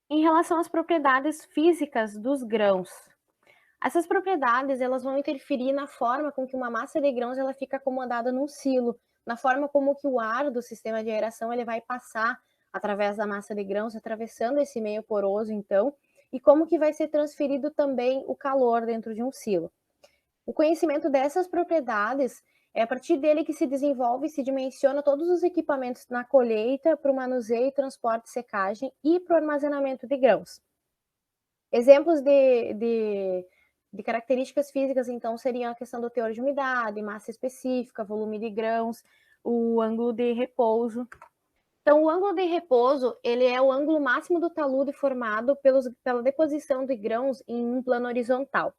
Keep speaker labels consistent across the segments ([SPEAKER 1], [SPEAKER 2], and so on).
[SPEAKER 1] Em relação às propriedades físicas dos grãos, essas propriedades elas vão interferir na forma com que uma massa de grãos ela fica acomodada num silo, na forma como que o ar do sistema de aeração ele vai passar através da massa de grãos, atravessando esse meio poroso, então, e como que vai ser transferido também o calor dentro de um silo. O conhecimento dessas propriedades é a partir dele que se desenvolve e se dimensiona todos os equipamentos na colheita, para o manuseio, transporte, secagem e para o armazenamento de grãos. Exemplos de características físicas, então, seriam a questão do teor de umidade, massa específica, volume de grãos, o ângulo de repouso. Então, o ângulo de repouso, ele é o ângulo máximo do talude formado pela deposição de grãos em um plano horizontal.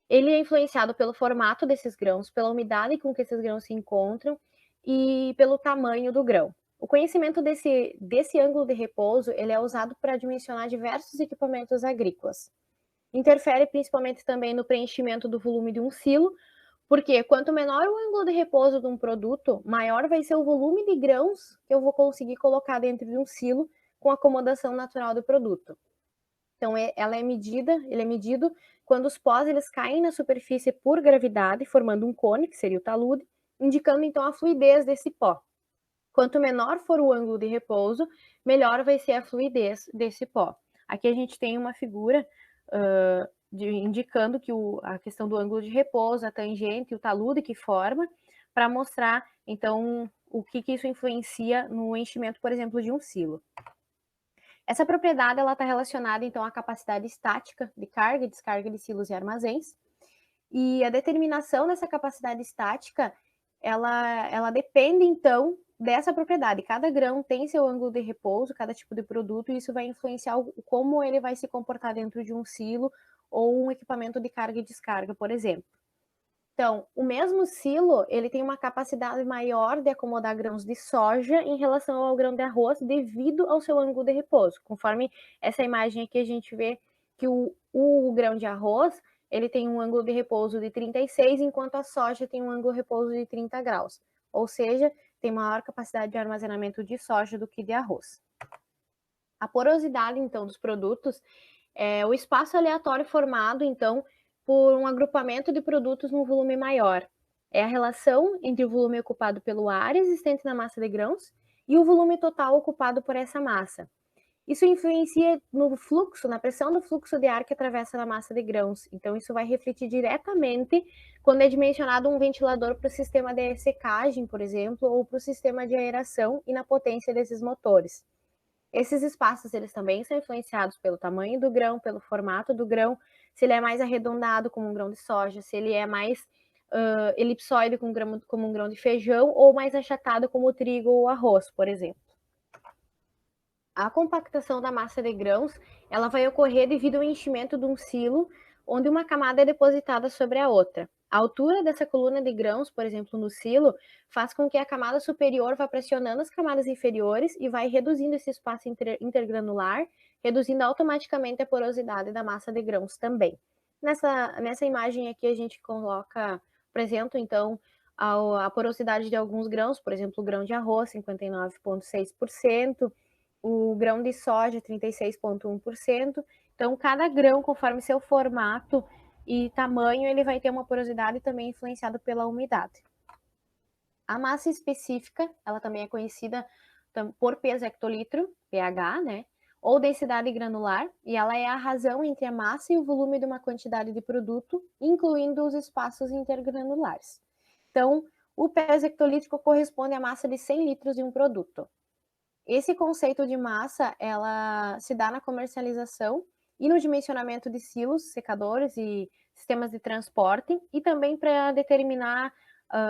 [SPEAKER 1] Ele é influenciado pelo formato desses grãos, pela umidade com que esses grãos se encontram e pelo tamanho do grão. O conhecimento desse ângulo de repouso ele é usado para dimensionar diversos equipamentos agrícolas. Interfere principalmente também no preenchimento do volume de um silo, porque quanto menor o ângulo de repouso de um produto, maior vai ser o volume de grãos que eu vou conseguir colocar dentro de um silo com a acomodação natural do produto. Então, ele é medido quando os pós eles caem na superfície por gravidade, formando um cone, que seria o talude, indicando então a fluidez desse pó. Quanto menor for o ângulo de repouso, melhor vai ser a fluidez desse pó. Aqui a gente tem uma figura indicando que a questão do ângulo de repouso, a tangente, o talude que forma, para mostrar então o que isso influencia no enchimento, por exemplo, de um silo. Essa propriedade ela está relacionada então à capacidade estática de carga e descarga de silos e armazéns. E a determinação dessa capacidade estática, ela depende então dessa propriedade. Cada grão tem seu ângulo de repouso, cada tipo de produto, e isso vai influenciar como ele vai se comportar dentro de um silo ou um equipamento de carga e descarga, por exemplo. Então, o mesmo silo, ele tem uma capacidade maior de acomodar grãos de soja em relação ao grão de arroz devido ao seu ângulo de repouso. Conforme essa imagem aqui, a gente vê que o grão de arroz, ele tem um ângulo de repouso de 36, enquanto a soja tem um ângulo de repouso de 30 graus. Ou seja, tem maior capacidade de armazenamento de soja do que de arroz. A porosidade, então, dos produtos é o espaço aleatório formado, então, por um agrupamento de produtos num volume maior. É a relação entre o volume ocupado pelo ar existente na massa de grãos e o volume total ocupado por essa massa. Isso influencia no fluxo, na pressão do fluxo de ar que atravessa a massa de grãos. Então, isso vai refletir diretamente quando é dimensionado um ventilador para o sistema de secagem, por exemplo, ou para o sistema de aeração e na potência desses motores. Esses espaços eles também são influenciados pelo tamanho do grão, pelo formato do grão, se ele é mais arredondado como um grão de soja, se ele é mais elipsoide como um grão de feijão ou mais achatado como o trigo ou o arroz, por exemplo. A compactação da massa de grãos ela vai ocorrer devido ao enchimento de um silo, onde uma camada é depositada sobre a outra. A altura dessa coluna de grãos, por exemplo, no silo, faz com que a camada superior vá pressionando as camadas inferiores e vai reduzindo esse espaço intergranular, reduzindo automaticamente a porosidade da massa de grãos também. Nessa imagem aqui a gente apresenta então a porosidade de alguns grãos, por exemplo, o grão de arroz, 59,6%, o grão de soja, 36,1%. Então, cada grão, conforme seu formato e tamanho, ele vai ter uma porosidade também influenciada pela umidade. A massa específica, ela também é conhecida por peso hectolitro, pH, né? Ou densidade granular, e ela é a razão entre a massa e o volume de uma quantidade de produto, incluindo os espaços intergranulares. Então, o peso hectolítrico corresponde à massa de 100 litros de um produto. Esse conceito de massa, ela se dá na comercialização e no dimensionamento de silos, secadores e sistemas de transporte, e também para determinar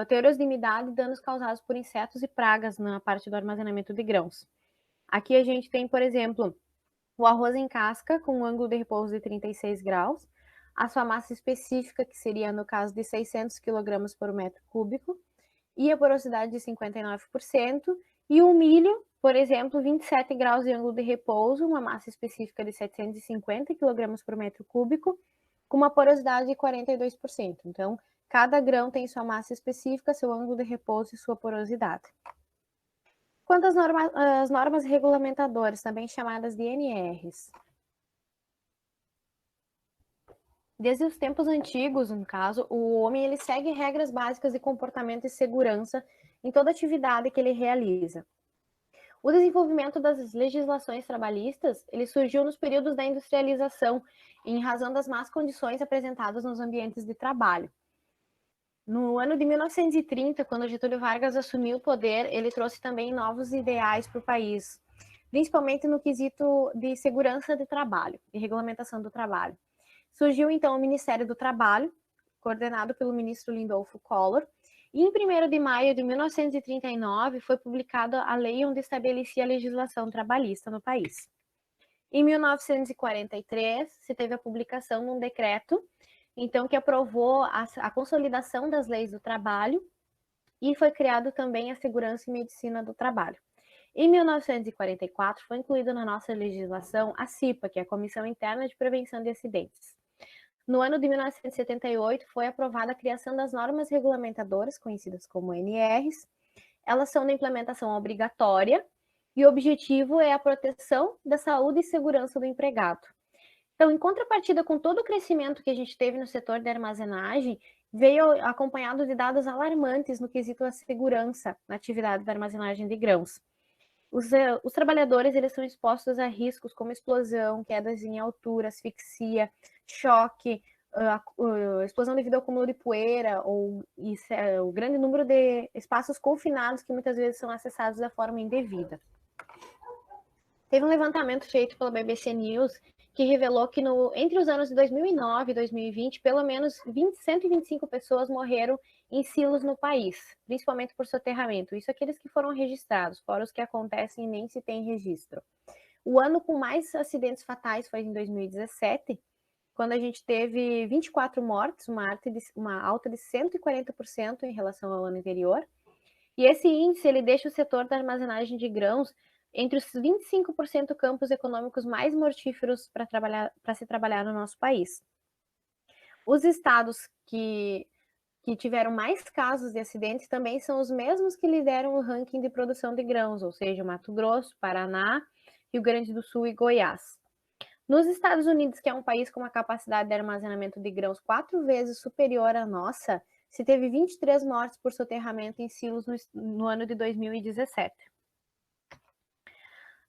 [SPEAKER 1] teores de umidade e danos causados por insetos e pragas na parte do armazenamento de grãos. Aqui a gente tem, por exemplo, o arroz em casca com um ângulo de repouso de 36 graus, a sua massa específica, que seria no caso de 600 kg por metro cúbico, e a porosidade de 59%, e o milho, por exemplo, 27 graus de ângulo de repouso, uma massa específica de 750 kg por metro cúbico, com uma porosidade de 42%. Então, cada grão tem sua massa específica, seu ângulo de repouso e sua porosidade. Quanto às normas regulamentadoras, também chamadas de NRs. Desde os tempos antigos, no caso, o homem ele segue regras básicas de comportamento e segurança em toda atividade que ele realiza. O desenvolvimento das legislações trabalhistas, ele surgiu nos períodos da industrialização, em razão das más condições apresentadas nos ambientes de trabalho. No ano de 1930, quando Getúlio Vargas assumiu o poder, ele trouxe também novos ideais para o país, principalmente no quesito de segurança de trabalho e regulamentação do trabalho. Surgiu então o Ministério do Trabalho, coordenado pelo ministro Lindolfo Collor, e em 1º de maio de 1939 foi publicada a lei onde estabelecia a legislação trabalhista no país. Em 1943, se teve a publicação de um decreto, então, que aprovou a consolidação das leis do trabalho e foi criado também a segurança e medicina do trabalho. Em 1944, foi incluído na nossa legislação a CIPA, que é a Comissão Interna de Prevenção de Acidentes. No ano de 1978, foi aprovada a criação das normas regulamentadoras, conhecidas como NRs. Elas são de implementação obrigatória e o objetivo é a proteção da saúde e segurança do empregado. Então, em contrapartida com todo o crescimento que a gente teve no setor de armazenagem, veio acompanhado de dados alarmantes no quesito da segurança na atividade da armazenagem de grãos. Os trabalhadores eles são expostos a riscos como explosão, quedas em altura, asfixia, choque, explosão devido ao acúmulo de poeira ou o grande número de espaços confinados que muitas vezes são acessados da forma indevida. Teve um levantamento feito pela BBC News que revelou que entre os anos de 2009 e 2020, pelo menos 125 pessoas morreram em silos no país, principalmente por soterramento. Isso aqueles que foram registrados, fora os que acontecem e nem se tem registro. O ano com mais acidentes fatais foi em 2017, quando a gente teve 24 mortes, uma alta de 140% em relação ao ano anterior. E esse índice ele deixa o setor da armazenagem de grãos entre os 25% campos econômicos mais mortíferos para se trabalhar no nosso país. Os estados que tiveram mais casos de acidentes também são os mesmos que lideram o ranking de produção de grãos, ou seja, Mato Grosso, Paraná, Rio Grande do Sul e Goiás. Nos Estados Unidos, que é um país com uma capacidade de armazenamento de grãos 4 vezes superior à nossa, se teve 23 mortes por soterramento em silos no ano de 2017.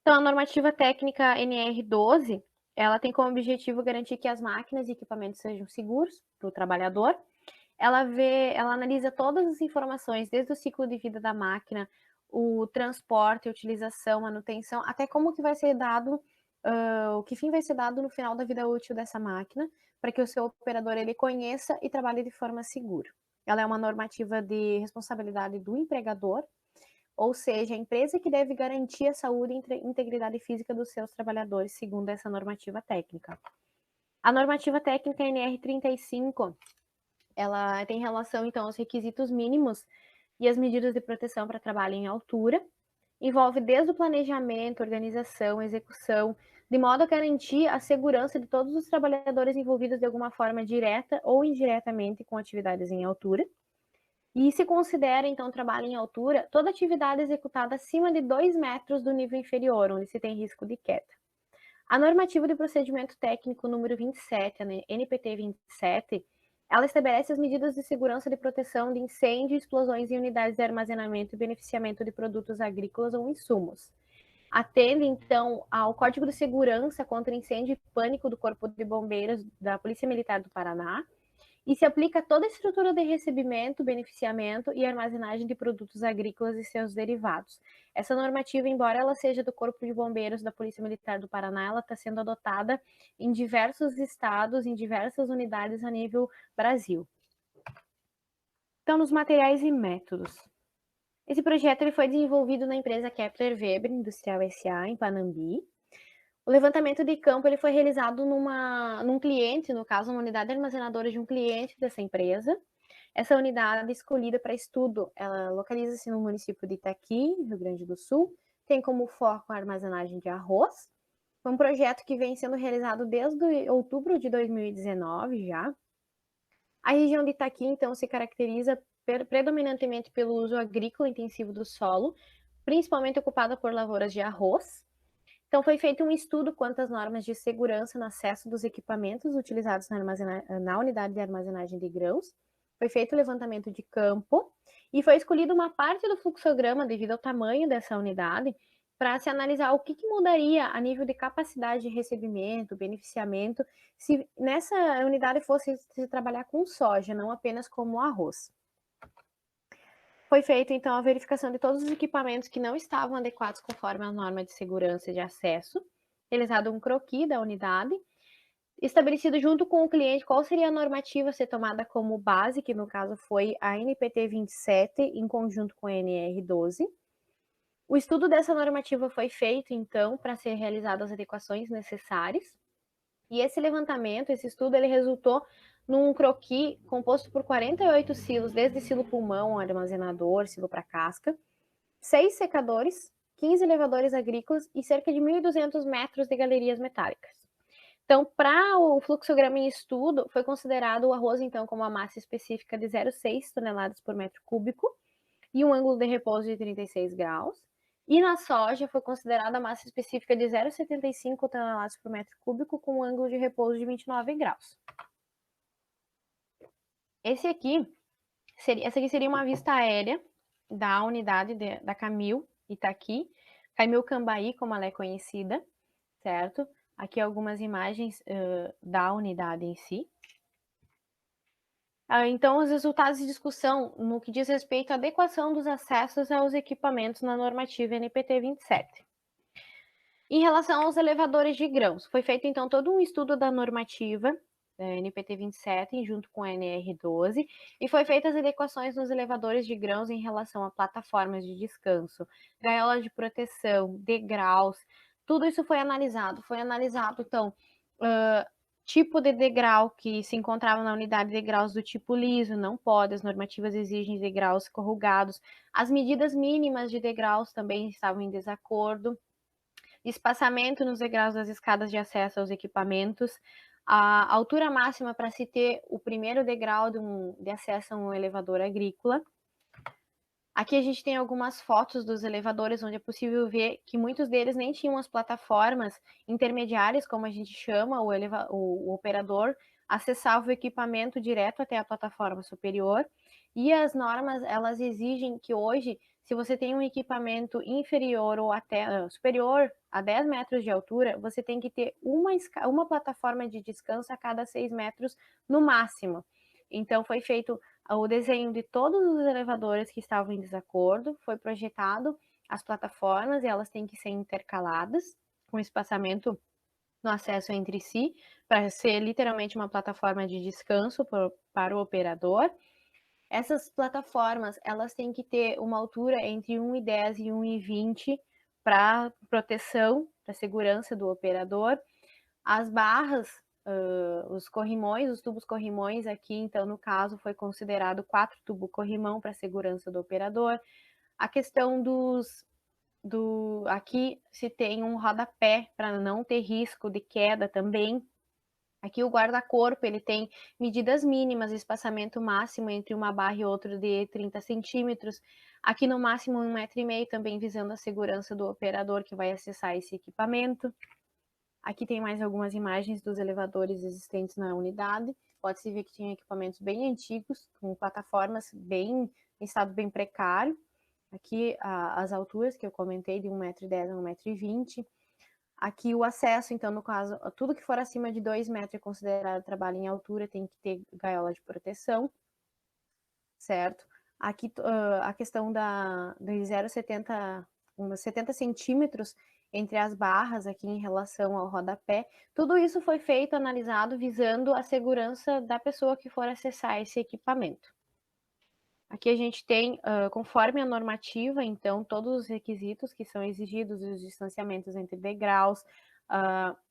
[SPEAKER 1] Então, a normativa técnica NR12, ela tem como objetivo garantir que as máquinas e equipamentos sejam seguros para o trabalhador. Ela analisa todas as informações, desde o ciclo de vida da máquina, o transporte, a utilização, manutenção, até como que vai ser dado, o que fim vai ser dado no final da vida útil dessa máquina, para que o seu operador ele conheça e trabalhe de forma segura. Ela é uma normativa de responsabilidade do empregador, ou seja, a empresa que deve garantir a saúde e integridade física dos seus trabalhadores, segundo essa normativa técnica. A normativa técnica NR35, ela tem relação, então, aos requisitos mínimos e as medidas de proteção para trabalho em altura, envolve desde o planejamento, organização, execução, de modo a garantir a segurança de todos os trabalhadores envolvidos de alguma forma direta ou indiretamente com atividades em altura. E se considera, então, trabalho em altura toda atividade executada acima de 2 metros do nível inferior, onde se tem risco de queda. A normativa de procedimento técnico número 27, a NPT 27, ela estabelece as medidas de segurança de proteção de incêndio e explosões em unidades de armazenamento e beneficiamento de produtos agrícolas ou insumos. Atende, então, ao Código de Segurança contra Incêndio e Pânico do Corpo de Bombeiros da Polícia Militar do Paraná, e se aplica a toda a estrutura de recebimento, beneficiamento e armazenagem de produtos agrícolas e seus derivados. Essa normativa, embora ela seja do Corpo de Bombeiros da Polícia Militar do Paraná, ela está sendo adotada em diversos estados, em diversas unidades a nível Brasil. Então, nos materiais e métodos. Esse projeto ele foi desenvolvido na empresa Kepler Weber Industrial S.A., em Panambi. O levantamento de campo ele foi realizado num cliente, no caso, uma unidade armazenadora de um cliente dessa empresa. Essa unidade escolhida para estudo, ela localiza-se no município de Itaqui, Rio Grande do Sul, tem como foco a armazenagem de arroz. Foi um projeto que vem sendo realizado desde outubro de 2019 já. A região de Itaqui, então, se caracteriza predominantemente pelo uso agrícola intensivo do solo, principalmente ocupada por lavouras de arroz. Então, foi feito um estudo quanto às normas de segurança no acesso dos equipamentos utilizados na unidade de armazenagem de grãos. Foi feito o levantamento de campo e foi escolhida uma parte do fluxograma devido ao tamanho dessa unidade para se analisar o que mudaria a nível de capacidade de recebimento, beneficiamento, se nessa unidade fosse se trabalhar com soja, não apenas como arroz. Foi feita, então, a verificação de todos os equipamentos que não estavam adequados conforme a norma de segurança de acesso, realizado um croquis da unidade, estabelecido junto com o cliente qual seria a normativa a ser tomada como base, que no caso foi a NPT 27, em conjunto com a NR 12. O estudo dessa normativa foi feito, então, para ser realizadas as adequações necessárias, e esse levantamento, esse estudo, ele resultou num croquis composto por 48 silos, desde silo pulmão, armazenador, silo para casca, 6 secadores, 15 elevadores agrícolas e cerca de 1.200 metros de galerias metálicas. Então, para o fluxograma em estudo, foi considerado o arroz, então, como uma massa específica de 0,6 toneladas por metro cúbico e um ângulo de repouso de 36 graus. E na soja foi considerada a massa específica de 0,75 toneladas por metro cúbico com um ângulo de repouso de 29 graus. Essa aqui seria uma vista aérea da unidade da Camil Itaqui, Camil Cambaí, como ela é conhecida, certo? Aqui algumas imagens da unidade em si. Então, os resultados de discussão no que diz respeito à adequação dos acessos aos equipamentos na normativa NPT 27. Em relação aos elevadores de grãos, foi feito então todo um estudo da normativa NPT 27 junto com a NR 12 e foi feitas as adequações nos elevadores de grãos em relação a plataformas de descanso, gaiolas de proteção, degraus, tudo isso foi analisado. Foi analisado então tipo de degrau que se encontrava na unidade de degraus do tipo liso, não pode, as normativas exigem degraus corrugados, as medidas mínimas de degraus também estavam em desacordo, espaçamento nos degraus das escadas de acesso aos equipamentos, a altura máxima para se ter o primeiro degrau de acesso a um elevador agrícola. Aqui a gente tem algumas fotos dos elevadores, onde é possível ver que muitos deles nem tinham as plataformas intermediárias, como a gente chama, o operador acessava o equipamento direto até a plataforma superior. E as normas, elas exigem que hoje, se você tem um equipamento inferior ou até superior a 10 metros de altura, você tem que ter uma plataforma de descanso a cada 6 metros no máximo. Então, foi feito o desenho de todos os elevadores que estavam em desacordo, foi projetado as plataformas e elas têm que ser intercaladas com espaçamento no acesso entre si, para ser literalmente uma plataforma de descanso para o operador. Essas plataformas, elas têm que ter uma altura entre 1,10 e 1,20 para proteção, para segurança do operador. As barras, os corrimões, os tubos corrimões aqui, então, no caso, foi considerado 4 tubos corrimão para segurança do operador. A questão aqui se tem um rodapé para não ter risco de queda também. Aqui o guarda-corpo, ele tem medidas mínimas, espaçamento máximo entre uma barra e outra de 30 centímetros. Aqui no máximo 1,5 m, também visando a segurança do operador que vai acessar esse equipamento. Aqui tem mais algumas imagens dos elevadores existentes na unidade. Pode-se ver que tinha equipamentos bem antigos, com plataformas em estado bem precário. Aqui as alturas que eu comentei, de 1,10 m a 1,20 m. Aqui o acesso, então, no caso, tudo que for acima de 2 metros é considerado trabalho em altura, tem que ter gaiola de proteção, certo? Aqui a questão de 0,70, uns 70 centímetros entre as barras aqui em relação ao rodapé. Tudo isso foi feito, analisado, visando a segurança da pessoa que for acessar esse equipamento. Aqui a gente tem, conforme a normativa, então, todos os requisitos que são exigidos, os distanciamentos entre degraus,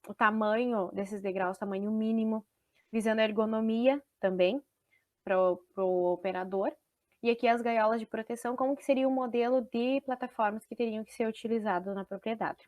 [SPEAKER 1] o tamanho desses degraus, tamanho mínimo, visando a ergonomia também para o operador. E aqui as gaiolas de proteção, como que seria o modelo de plataformas que teriam que ser utilizadas na propriedade.